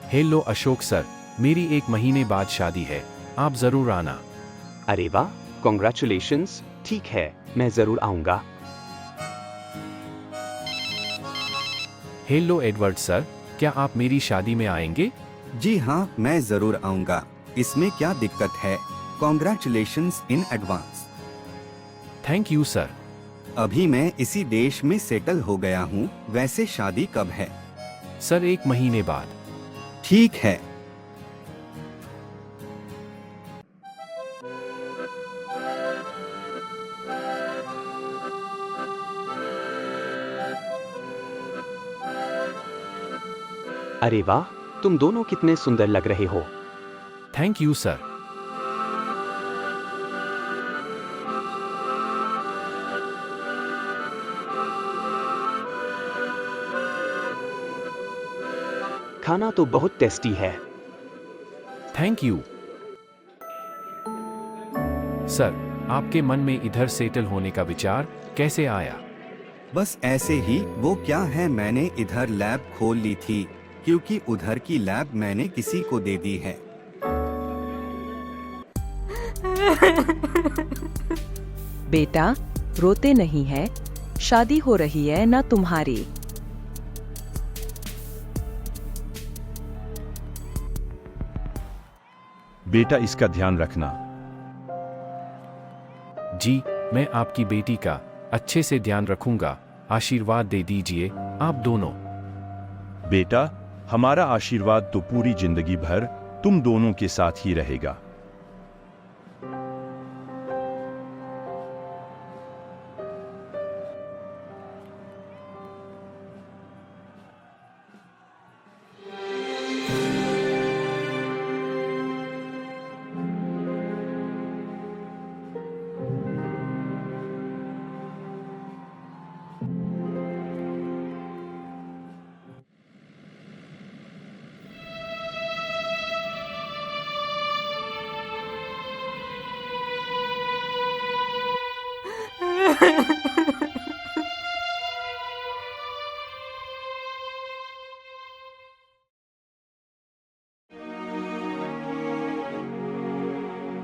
Hello Ashok sir, मेरी 1 महीने बाद शादी है, आप जरूर आना। अरे वाह, कॉन्ग्रेचुलेशंस। ठीक है, मैं जरूर आऊंगा। हेलो एडवर्ड सर, क्या आप मेरी शादी में आएंगे? जी हाँ, मैं जरूर आऊंगा। इसमें क्या दिक्कत है? Congratulations in advance. Thank you sir. अभी मैं इसी देश में सेटल हो गया हूँ। वैसे शादी कब है? सर 1 महीने बाद। ठीक है। अरे वाह, तुम दोनों कितने सुंदर लग रहे हो। Thank you sir. खाना तो बहुत टेस्टी है। Thank you sir. आपके मन में इधर सेटल होने का विचार कैसे आया? बस ऐसे ही। वो क्या है, मैंने इधर लैब खोल ली थी, क्योंकि उधर की लैब मैंने किसी को दे दी है। बेटा, रोते नहीं है, शादी हो रही है ना तुम्हारी। बेटा, इसका ध्यान रखना। जी, मैं आपकी बेटी का अच्छे से ध्यान रखूंगा। आशीर्वाद दे दीजिए आप दोनों। बेटा, हमारा आशीर्वाद तो पूरी जिंदगी भर तुम दोनों के साथ ही रहेगा।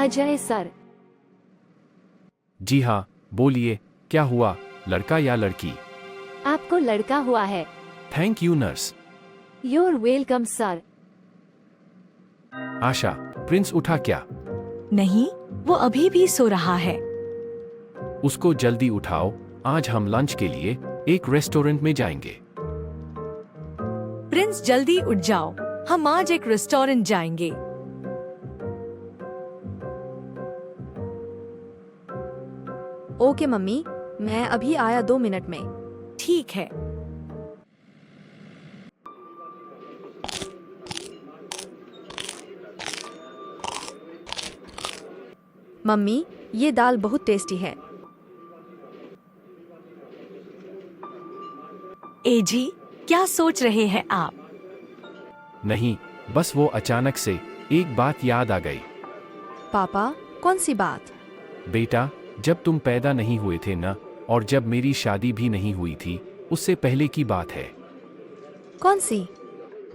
अजय सर। जी हाँ, बोलिए, क्या हुआ? लड़का या लड़की? आपको लड़का हुआ है। Thank you nurse. You're welcome sir. Asha, Prince उठा क्या? नहीं, वो अभी भी सो रहा है। उसको जल्दी उठाओ, आज हम लंच के लिए एक रेस्टोरेंट में जाएंगे। प्रिंस, जल्दी उठ जाओ, हम आज एक रेस्टोरेंट जाएंगे। ओके मम्मी, मैं अभी आया 2 मिनट में। ठीक है। मम्मी, ये दाल बहुत टेस्टी है। एजी, क्या सोच रहे हैं आप? नहीं, बस वो अचानक से एक बात याद आ गई। पापा, कौन सी बात? बेटा, जब तुम पैदा नहीं हुए थे ना, और जब मेरी शादी भी नहीं हुई थी, उससे पहले की बात है। कौन सी?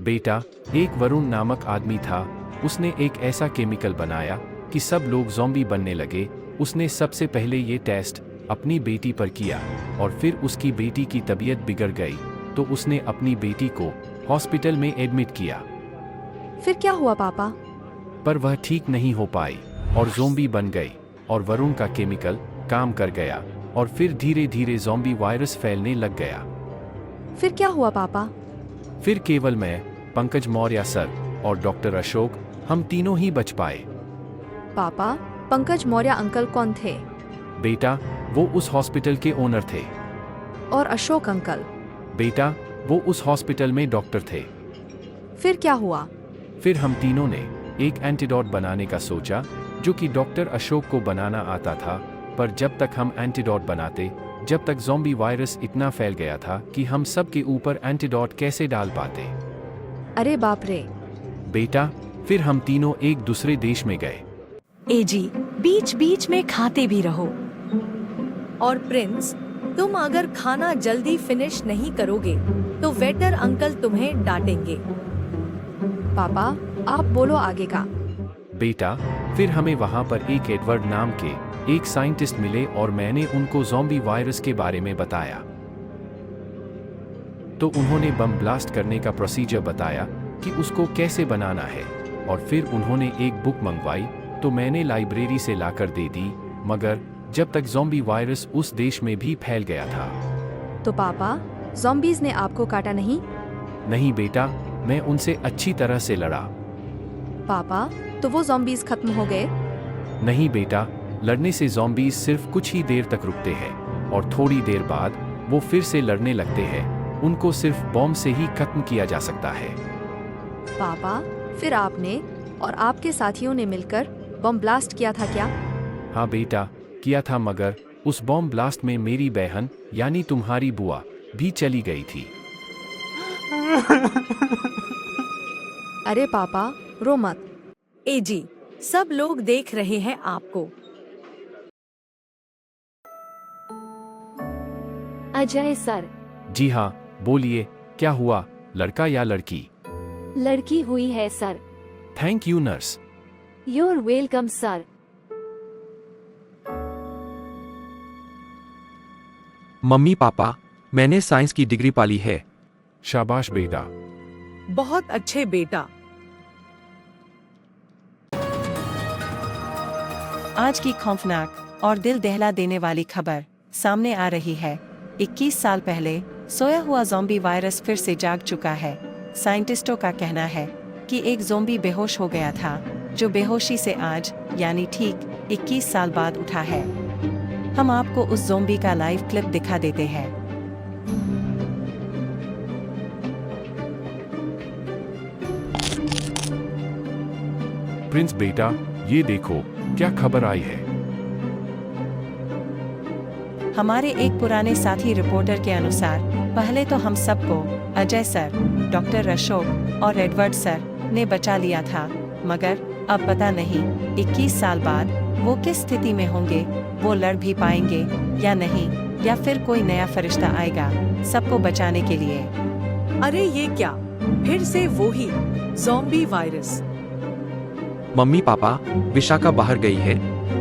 बेटा, एक वरुण नामक आदमी था। उसने एक ऐसा केमिकल बनाया कि सब लोग ज़ॉम्बी बनने लगे। उसने सबसे पहले ये टेस्ट अपनी बेटी पर किया, और फिर उसकी बेटी की तबीयत बिगड़ गई, तो उसने अपनी बेटी को हॉस्पिटल में एडमिट किया। फिर क्या हुआ पापा? पर वह ठीक नहीं हो पाई और ज़ॉम्बी बन गई, और वरुण का केमिकल काम कर गया, और फिर धीरे धीरे ज़ॉम्बी वायरस फैलने लग गया। फिर क्या हुआ पापा? फिर केवल मैं, पंकज मौर्य सर और डॉक्टर अशोक, हम तीनों ही बच पाए। पापा, पंकज मौर्य अंकल कौन थे? बेटा, वो उस हॉस्पिटल के ओनर थे। और अशोक अंकल? बेटा, वो उस हॉस्पिटल में डॉक्टर थे। फिर क्या हुआ? फिर हम तीनों ने एक एंटीडोट बनाने का सोचा, जो कि डॉक्टर अशोक को बनाना आता था। पर जब तक हम एंटीडोट बनाते, जब तक ज़ॉम्बी वायरस इतना फैल गया था कि हम सब के ऊपर एंटीडोट कैसे डाल पाते। अरे बाप रे। बेटा, फिर हम तीनों एक दूसरे देश में गए। एजी, बीच बीच में खाते भी रहो। और प्रिंस, तुम अगर खाना जल्दी फिनिश नहीं करोगे तो वेटर अंकल तुम्हें डांटेंगे। पापा आप बोलो आगे का। बेटा, फिर हमें वहां पर एक एडवर्ड नाम के एक साइंटिस्ट मिले और मैंने उनको ज़ॉम्बी वायरस के बारे में बताया। तो उन्होंने बम ब्लास्ट करने का प्रोसीजर बताया कि उसको कैसे बनाना है, और फिर उन्होंने एक बुक मंगवाई तो मैंने लाइब्रेरी से लाकर दे दी, मगर जब तक ज़ॉम्बी वायरस उस देश में भी फैल गया था। तो पापा ज़ॉम्बीज़ ने आपको काटा नहीं? नहीं बेटा, मैं उनसे अच्छी तरह से लड़ा। पापा तो वो ज़ॉम्बीज़ खत्म हो गए? नहीं बेटा, लड़ने से ज़ॉम्बीज़ सिर्फ कुछ ही देर तक रुकते हैं और थोड़ी देर बाद वो फिर से लड़ने लगते हैं। उनको सिर्फ बॉम्ब से ही खत्म किया जा सकता है। पापा फिर आपने और आपके साथियों ने मिलकर बम ब्लास्ट किया था क्या? हाँ बेटा, किया था, मगर उस बॉम्ब ब्लास्ट में मेरी बहन यानी तुम्हारी बुआ भी चली गई थी। अरे पापा रो मत। ए जी, सब लोग देख रहे हैं आपको। अजय सर। जी हाँ, बोलिए, क्या हुआ, लड़का या लड़की? लड़की हुई है sir. Thank you nurse. You're welcome sir. Mummy papa, मैंने साइंस की डिग्री पाली है। शाबाश बेटा। बहुत अच्छे बेटा। आज की खौफनाक और दिल दहला देने वाली खबर सामने आ रही है। 21 साल पहले सोया हुआ ज़ॉम्बी वायरस फिर से जाग चुका है। साइंटिस्टों का कहना है कि एक ज़ॉम्बी बेहोश हो गया था, जो बेहोशी से आज यानी ठीक 21 साल बाद उठा है। हम आपको उस ज़ॉम्बी का लाइव क्लिप दिखा देते हैं। प्रिंस बेटा, ये देखो क्या खबर आई है। हमारे एक पुराने साथी रिपोर्टर के अनुसार पहले तो हम सबको अजय सर, डॉक्टर अशोक और एडवर्ड सर ने बचा लिया था, मगर अब पता नहीं 21 साल बाद वो किस स्थिति में होंगे, वो लड़ भी पाएंगे या नहीं, या फिर कोई नया फरिश्ता आएगा सबको बचाने के लिए। अरे ये क्या, फिर से वो ही zombie virus. Mummy papa, Vishakha बाहर गई है,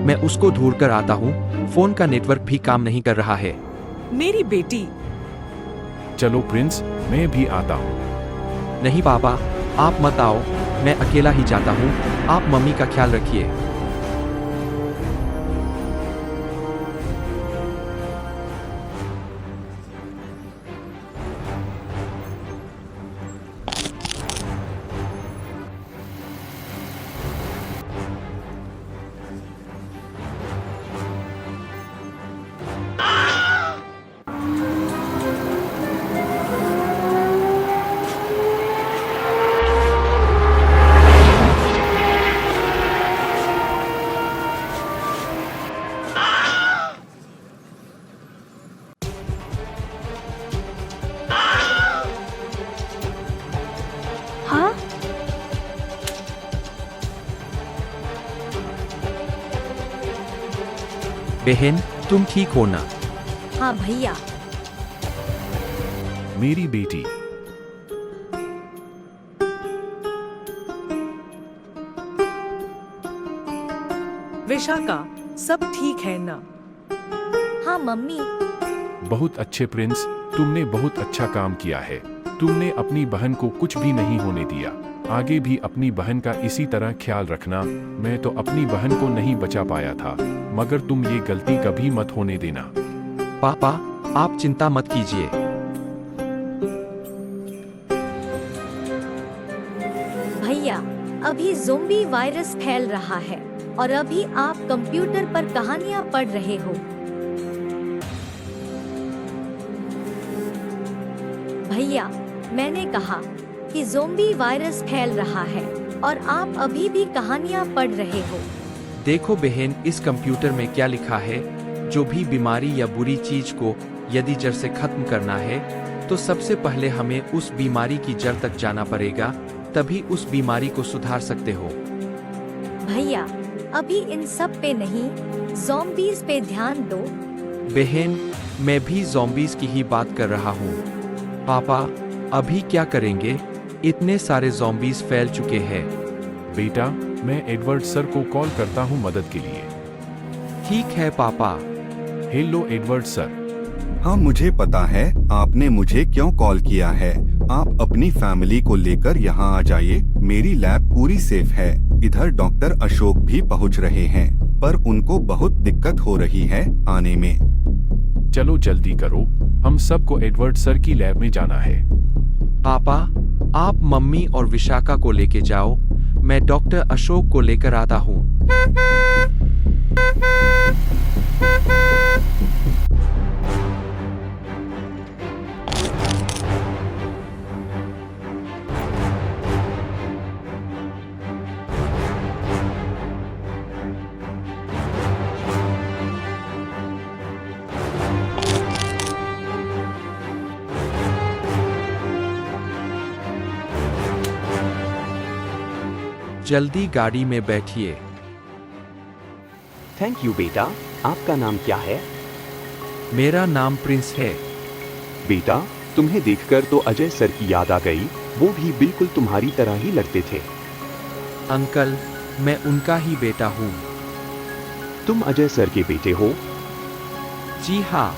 मैं उसको ढूंढ कर आता हूँ। फोन का नेटवर्क भी काम नहीं कर रहा है। मेरी बेटी। चलो प्रिंस, मैं भी आता हूँ। नहीं पापा, आप मत आओ, मैं अकेला ही जाता हूँ। आप मम्मी का ख्याल रखिए। बहन, तुम ठीक हो ना? हाँ भैया। मेरी बेटी। विशाखा, सब ठीक है ना? हाँ मम्मी। बहुत अच्छे प्रिंस, तुमने बहुत अच्छा काम किया है। तुमने अपनी बहन को कुछ भी नहीं होने दिया। आगे भी अपनी बहन का इसी तरह ख्याल रखना। मैं तो अपनी बहन को नहीं बचा पाया था, मगर तुम ये गलती कभी मत होने देना। पापा, आप चिंता मत कीजिए। भैया, अभी ज़ॉम्बी वायरस फैल रहा है और अभी आप कंप्यूटर पर कहानियां पढ़ रहे हो। भैया, मैंने कहा कि ज़ॉम्बी वायरस फैल रहा है और आप अभी भी कहानियां पढ़ रहे हो। देखो बहन, इस कंप्यूटर में क्या लिखा है। जो भी बीमारी या बुरी चीज को यदि जड़ से खत्म करना है, तो सबसे पहले हमें उस बीमारी की जड़ तक जाना पड़ेगा, तभी उस बीमारी को सुधार सकते हो। भैया, अभी इन सब पे नहीं, ज़ॉम्बीज़ पे ध्यान दो। बहन, मैं भी ज़ॉम्बीज़ की ही बात कर रहा हूँ। पापा, अभी क्या करेंगे? इतने सारे ज़ॉम्बीज फैल चुके हैं। बेटा, मैं एडवर्ड सर को कॉल करता हूँ मदद के लिए। ठीक है पापा। Hello Edward sir. हाँ, मुझे पता है आपने मुझे क्यों कॉल किया है। आप अपनी फैमिली को लेकर यहाँ आ जाइए। मेरी लैब पूरी सेफ है। इधर डॉक्टर अशोक भी पहुँच रहे हैं, पर उनको बहुत दिक्कत हो रही है आने में। चलो जल्दी करो, हम सबको एडवर्ड सर की लैब में जाना है। पापा, आप मम्मी और विशाखा को लेके जाओ, मैं डॉक्टर अशोक को लेकर आता हूँ। जल्दी गाड़ी में बैठिए। थैंक यू बेटा। आपका नाम क्या है? मेरा नाम प्रिंस है। बेटा, तुम्हें देखकर तो अजय सर की याद आ गई। वो भी बिल्कुल तुम्हारी तरह ही लगते थे। अंकल, मैं उनका ही बेटा हूँ। तुम अजय सर के बेटे हो? जी हाँ।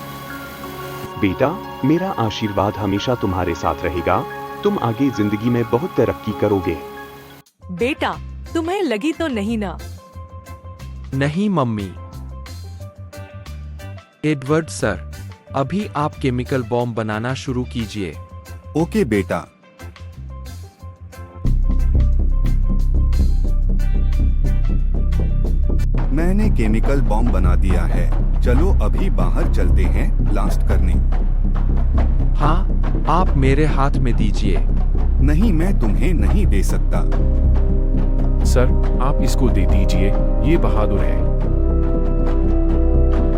बेटा, मेरा आशीर्वाद हमेशा तुम्हारे साथ रहेगा। तुम आगे जिंदगी में बहुत तरक्की करोगे। बेटा, तुम्हें लगी तो नहीं ना? नहीं मम्मी। एडवर्ड सर, अभी आप केमिकल बॉम्ब बनाना शुरू कीजिए। ओके बेटा। मैंने केमिकल बॉम्ब बना दिया है। चलो अभी बाहर चलते हैं ब्लास्ट करने। हाँ, आप मेरे हाथ में दीजिए। नहीं, मैं तुम्हें नहीं दे सकता। सर, आप इसको दे दीजिए, ये बहादुर है।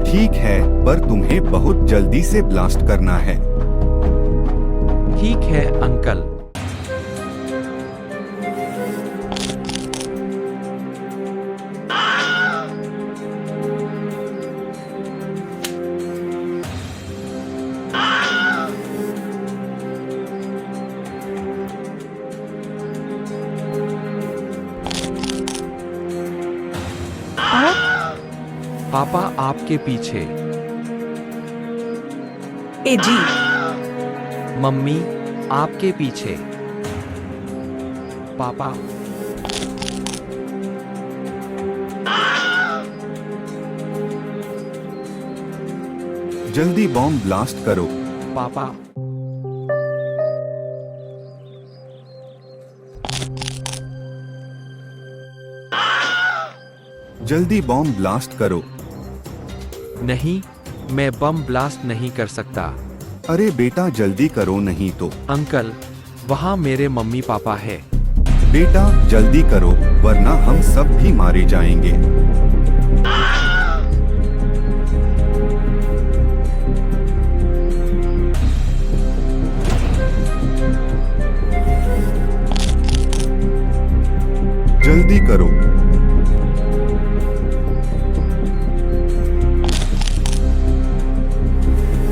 ठीक है, पर तुम्हें बहुत जल्दी से ब्लास्ट करना है। ठीक है अंकल। पापा आपके पीछे। ए जी। मम्मी आपके पीछे। पापा। जल्दी बॉम्ब ब्लास्ट करो। पापा। जल्दी बॉम्ब ब्लास्ट करो। नहीं, मैं बम ब्लास्ट नहीं कर सकता। अरे बेटा, जल्दी करो नहीं तो। अंकल, वहाँ मेरे मम्मी पापा है। बेटा जल्दी करो, वरना हम सब भी मारे जाएंगे। जल्दी करो।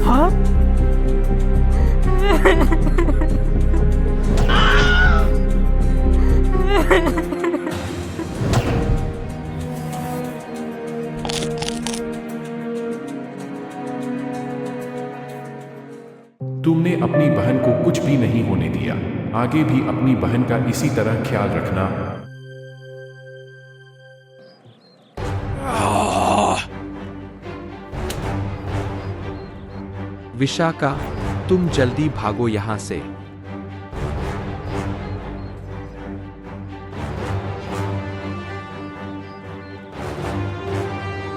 हाँ? तुमने अपनी बहन को कुछ भी नहीं होने दिया। आगे भी अपनी बहन का इसी तरह ख्याल रखना। विशाखा, तुम जल्दी भागो यहाँ से।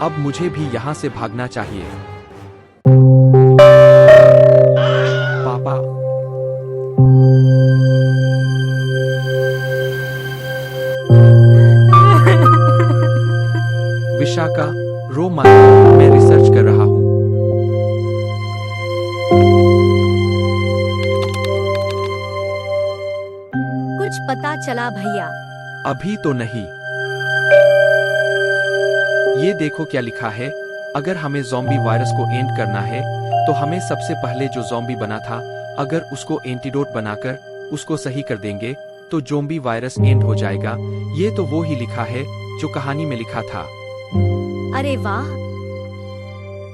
अब मुझे भी यहाँ से भागना चाहिए। पापा। विशाखा, रो मत, मैं रिसर्च कर रहा हूँ। कुछ पता चला भैया? अभी तो नहीं। ये देखो क्या लिखा है। अगर हमें ज़ॉम्बी वायरस को एंड करना है, तो हमें सबसे पहले जो ज़ॉम्बी बना था, अगर उसको एंटीडोट बनाकर उसको सही कर देंगे तो ज़ोंबी वायरस एंड हो जाएगा। ये तो वो ही लिखा है जो कहानी में लिखा था। अरे वाह।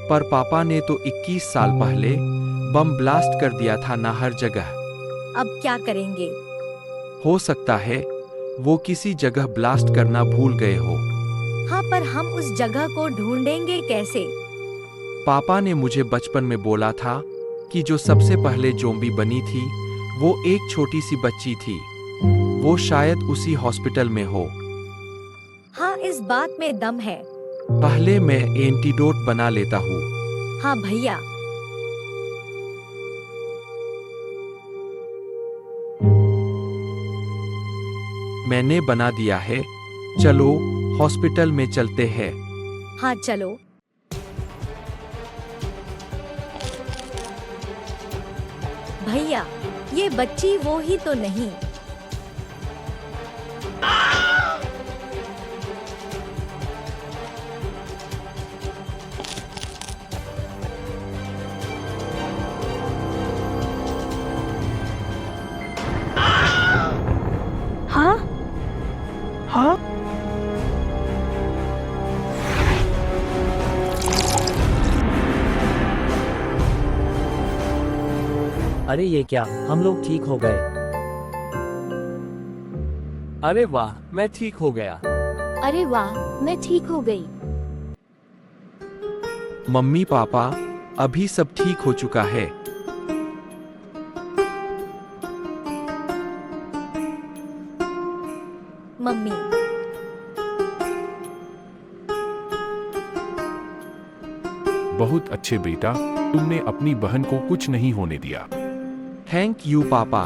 पर पापा ने तो 21 साल पहले बम ब्लास्ट कर दिया था ना हर जगह। अब क्या करेंगे? हो सकता है वो किसी जगह ब्लास्ट करना भूल गए हो। हाँ, पर हम उस जगह को ढूंढेंगे कैसे? पापा ने मुझे बचपन में बोला था कि जो सबसे पहले ज़ोंबी बनी थी वो एक छोटी सी बच्ची थी। वो शायद उसी हॉस्पिटल में हो। हाँ, इस बात में दम है। पहले मैं एंटीडोट बना लेता हूँ। हाँ भैया। मैंने बना दिया है। चलो हॉस्पिटल में चलते हैं। हाँ चलो। भैया, ये बच्ची वो ही तो नहीं? हाँ हाँ अरे ये क्या, हम लोग ठीक हो गए। अरे वाह, मैं ठीक हो गया। अरे वाह, मैं ठीक हो गई। मम्मी पापा, अभी सब ठीक हो चुका है। मम्मी। बहुत अच्छे बेटा, तुमने अपनी बहन को कुछ नहीं होने दिया। थैंक यू पापा।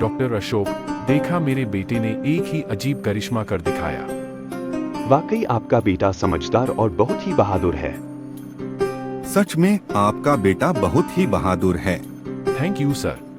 डॉक्टर अशोक, देखा मेरे बेटे ने एक ही अजीब करिश्मा कर दिखाया। वाकई आपका बेटा समझदार और बहुत ही बहादुर है। सच में आपका बेटा बहुत ही बहादुर है। Thank you sir.